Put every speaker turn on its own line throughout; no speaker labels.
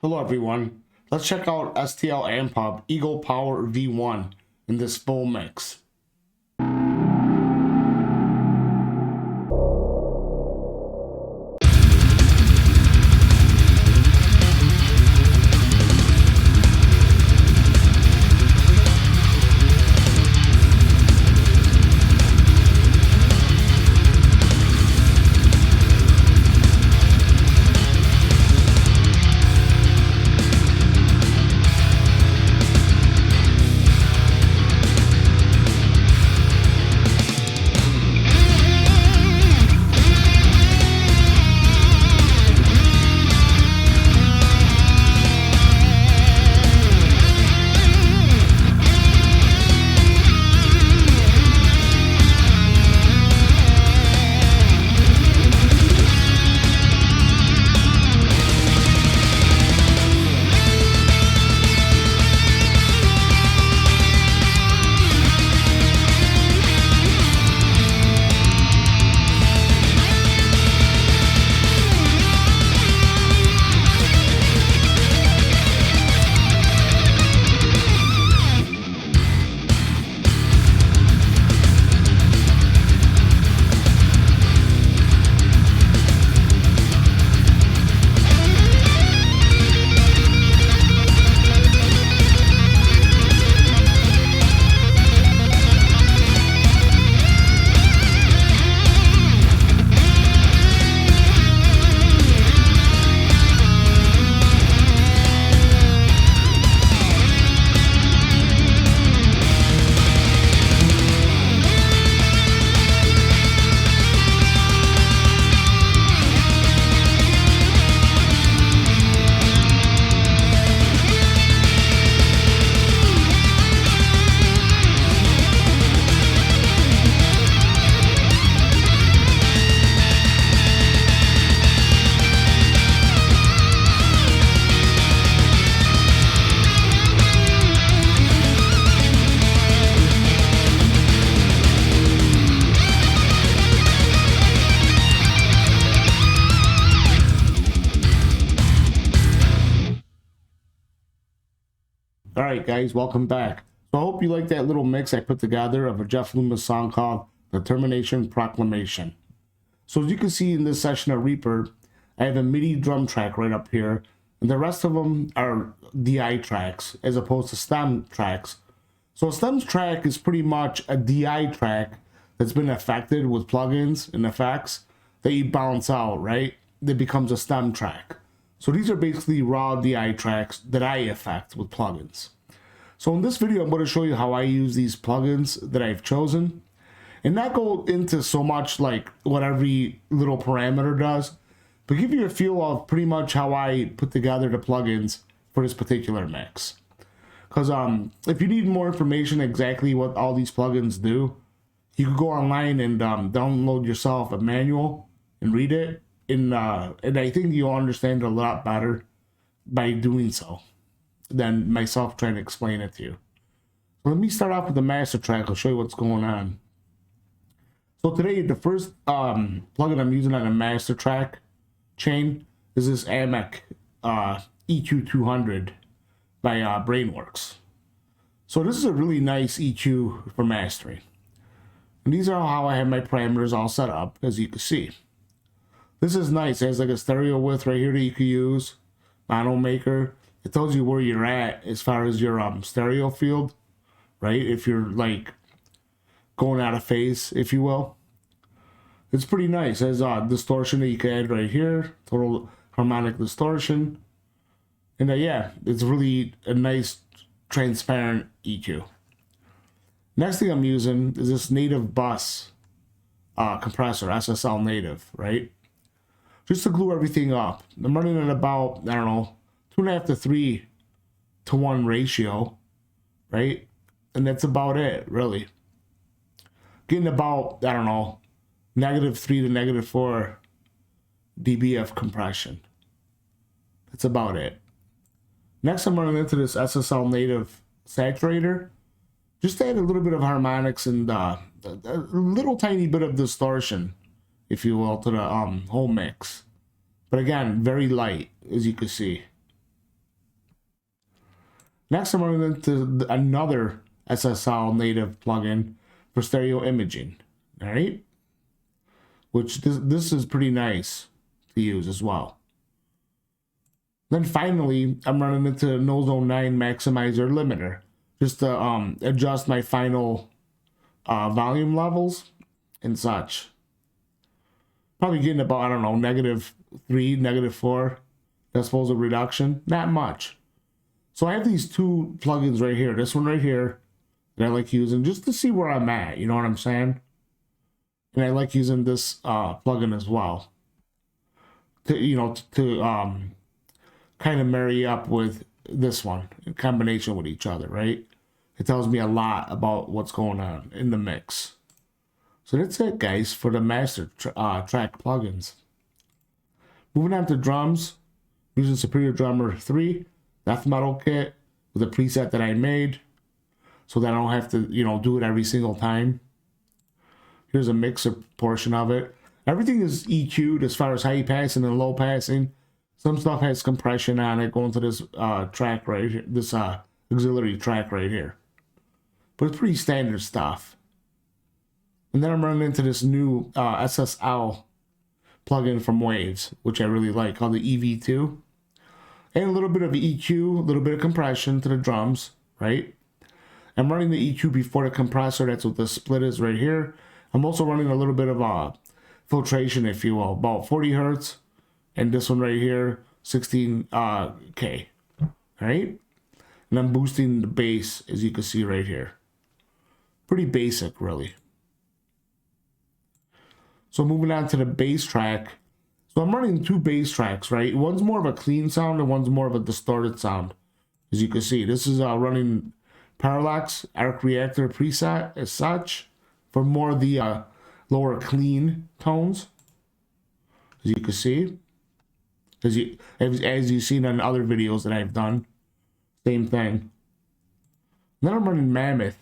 Hello everyone, let's check out STL Amphub Eagle Power V1 in this full mix. Alright guys, welcome back. So I hope you like that little mix I put together of a Jeff Loomis song called The Termination Proclamation. So as you can see in this session of Reaper, I have a MIDI drum track right up here, and the rest of them are DI tracks as opposed to stem tracks. So a stems track is pretty much a DI track that's been affected with plugins and effects that you bounce out, right? That becomes a stem track. So these are basically raw DI tracks that I affect with plugins. So in this video, I'm going to show you how I use these plugins that I've chosen, and not go into so much like what every little parameter does, but give you a feel of pretty much how I put together the plugins for this particular mix. Because if you need more information exactly what all these plugins do, you could go online and download yourself a manual and read it. And I think you'll understand it a lot better by doing so than myself trying to explain it to you. So let me start off with the master track. I'll show you what's going on. So today, the first plugin I'm using on a master track chain is this Amphub EQ200 by Brainworks. So this is a really nice EQ for mastering. And these are how I have my parameters all set up, as you can see. This is nice. It has like a stereo width right here that you can use. Mono maker. It tells you where you're at as far as your stereo field, right? If you're like going out of phase, if you will. It's pretty nice. It has distortion that you can add right here. Total harmonic distortion. And yeah, it's really a nice transparent EQ. Next thing I'm using is this native bus compressor, SSL native, right? Just to glue everything up. I'm running at about, I don't know, 2.5 to 3 to 1 ratio, right? And that's about it, really. Getting about, I don't know, -3 to -4 dB of compression. That's about it. Next, I'm running into this SSL native saturator, just to add a little bit of harmonics and a little tiny bit of distortion, if you will, to the whole mix. But again, very light, as you can see. Next, I'm running into another SSL native plugin for stereo imaging. All right, which this is pretty nice to use as well. Then finally, I'm running into No Zone 9 Maximizer Limiter, just to adjust my final volume levels and such. Probably getting about, I don't know, -3, -4 decibels of reduction. Not much. So I have these two plugins right here. This one right here that I like using just to see where I'm at. You know what I'm saying? And I like using this plugin as well to kind of marry up with this one in combination with each other, right? It tells me a lot about what's going on in the mix. So that's it, guys, for the master track plugins. Moving on to drums, using Superior Drummer 3 death metal kit with a preset that I made, so that I don't have to, do it every single time. Here's a mixer portion of it. Everything is EQ'd as far as high passing and low passing. Some stuff has compression on it going to this track right here, this auxiliary track right here. But it's pretty standard stuff. And then I'm running into this new SSL plugin from Waves, which I really like, called the EV2. And a little bit of EQ, a little bit of compression to the drums, right? I'm running the EQ before the compressor. That's what the split is right here. I'm also running a little bit of filtration, if you will, about 40 hertz. And this one right here, 16K, right? And I'm boosting the bass, as you can see right here. Pretty basic, really. So moving on to the bass track. So I'm running two bass tracks, right? One's more of a clean sound and one's more of a distorted sound. As you can see, this is running Parallax Arc Reactor preset as such for more of the lower clean tones. As you can see. As you've seen on other videos that I've done. Same thing. Then I'm running Mammoth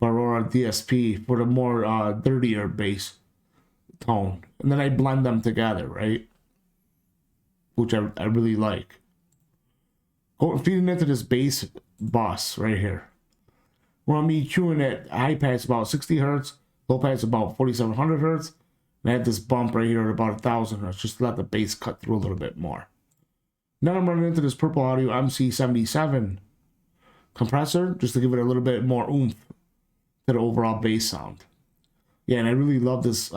Aurora DSP for the more dirtier bass tone. And then I blend them together, right? Which I really like. Feeding into this bass bus right here. Where I'm EQing at high pass about 60 hertz, low pass about 4700 hertz. And I have this bump right here at about 1000 hertz, just to let the bass cut through a little bit more. Then I'm running into this Purple Audio MC77 compressor, just to give it a little bit more oomph to the overall bass sound. Yeah, and I really love this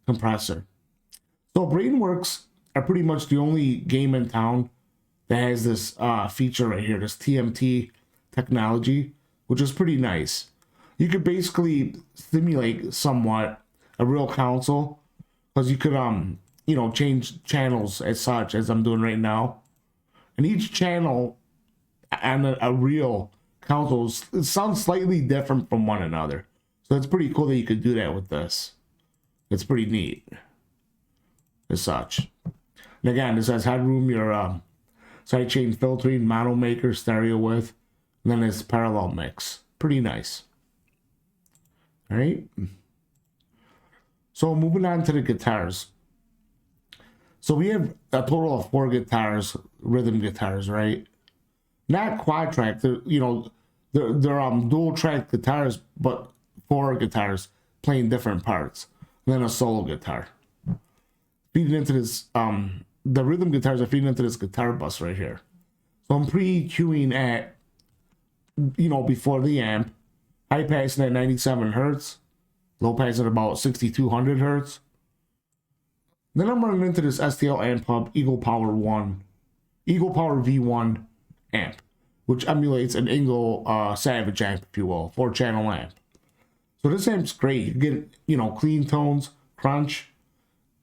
compressor. So Brainworks are pretty much the only game in town that has this feature right here, this TMT technology, which is pretty nice. You could basically simulate somewhat a real console, because you could change channels as such, as I'm doing right now, and each channel on a real console sounds slightly different from one another. So it's pretty cool that you could do that with this. It's pretty neat as such. And again, this has headroom, your sidechain filtering, mono maker, stereo width, and then it's parallel mix. Pretty nice. All right. So moving on to the guitars. So we have a total of 4 guitars, rhythm guitars, right? Not quad track. They're dual track guitars, but 4 guitars playing different parts. And then a solo guitar. Feeding into this, the rhythm guitars are feeding into this guitar bus right here. So I'm pre-EQing at, before the amp, high passing at 97 hertz, low pass at about 6200 hertz. Then I'm running into this STL Amphub Eagle Power V1 amp, which emulates an Eagle Savage amp, if you will, 4-channel amp. So this amp's great. You get, clean tones, crunch,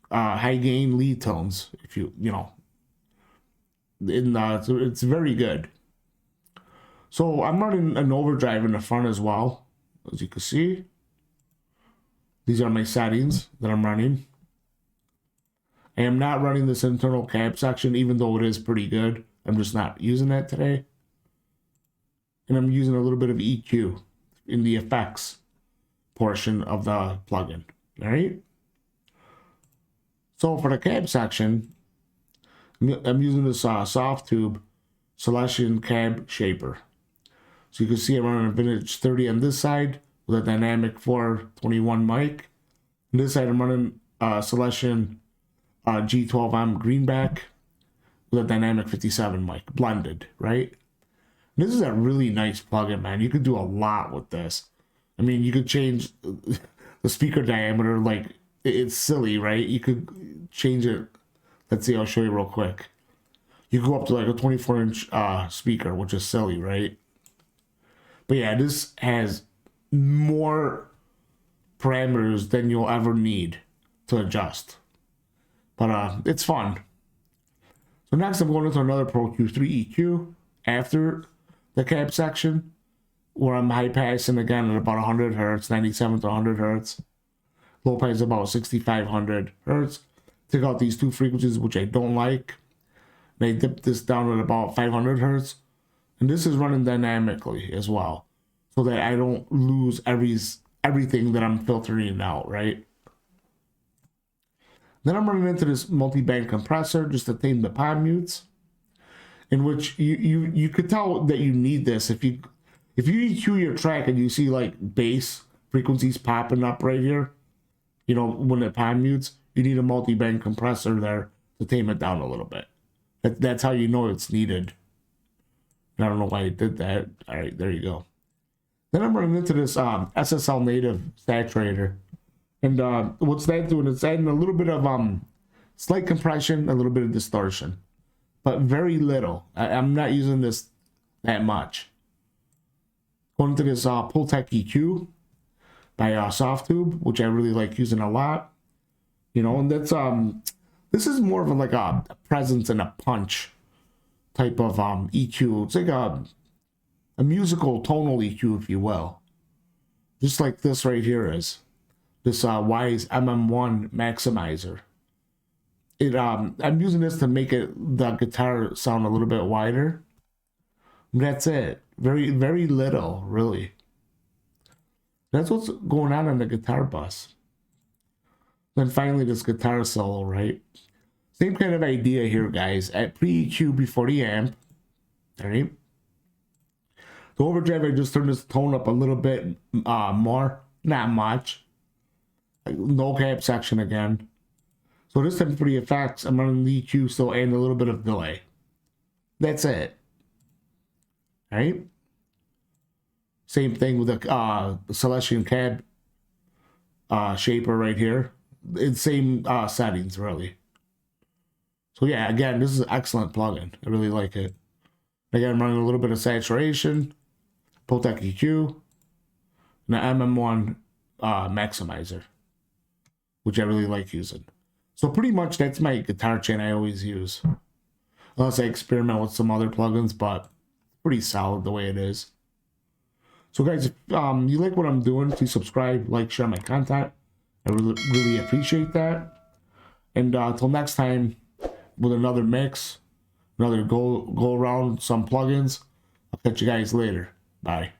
high gain lead tones, if so it's very good. So I'm running an overdrive in the front as well, as you can see. These are my settings that I'm running. I am not running this internal cab section, even though it is pretty good. I'm just not using that today. And I'm using a little bit of EQ in the effects portion of the plugin. All right. So for the cab section, I'm using this soft tube Selection Cab Shaper. So you can see I'm running a Vintage 30 on this side with a dynamic 421 mic. On this side I'm running Selection G12M Greenback with a dynamic 57 mic, blended, right? And this is a really nice plugin, man. You could do a lot with this. I mean, you could change the speaker diameter, like, it's silly, right? You could change it. Let's see, I'll show you real quick. You go up to like a 24-inch speaker, which is silly, right? But yeah, this has more parameters than you'll ever need to adjust. But it's fun. So next I'm going into another Pro Q3 EQ after the cab section, where I'm high passing again at about 100 hertz, 97 to 100 hertz. Low pass about 6500 hertz. Take out these two frequencies, which I don't like. And I dip this down at about 500 hertz. And this is running dynamically as well, so that I don't lose everything that I'm filtering out, right? Then I'm running into this multi-band compressor just to tame the pod mutes, in which you could tell that you need this if you EQ your track and you see like bass frequencies popping up right here, you know, when it pod mutes, you need a multi-band compressor there to tame it down a little bit. That's how you know it's needed. I don't know why I did that. All right, there you go. Then I'm running into this SSL native saturator. And what's that doing? It's adding a little bit of slight compression, a little bit of distortion, but very little. I'm not using this that much. Going to this Pultec EQ by Softtube, which I really like using a lot. You know, and that's this is more of like a presence and a punch type of EQ. It's like a musical tonal EQ, if you will. Just like this right here is. This Wise MM1 maximizer. I'm using this to make the guitar sound a little bit wider. That's it. Very, very little, really. That's what's going on the guitar bus. Then finally this guitar solo, right? Same kind of idea here, guys. At pre-EQ before the amp. Alright. The overdrive, I just turned this tone up a little bit more. Not much. No cab section again. So this time for the effects, I'm running the EQ still and a little bit of delay. That's it. Right? Same thing with the Selection Cab Shaper right here. It's same settings, really. So yeah, again, this is an excellent plugin. I really like it. Again, I'm running a little bit of saturation, Pultec EQ, and the MM1 maximizer, which I really like using. So pretty much that's my guitar chain I always use. Unless I experiment with some other plugins, but pretty solid the way it is. So guys, if you like what I'm doing, please subscribe, like, share my content. I really appreciate that. And until next time, with another mix, another go around some plugins. I'll catch you guys later. Bye.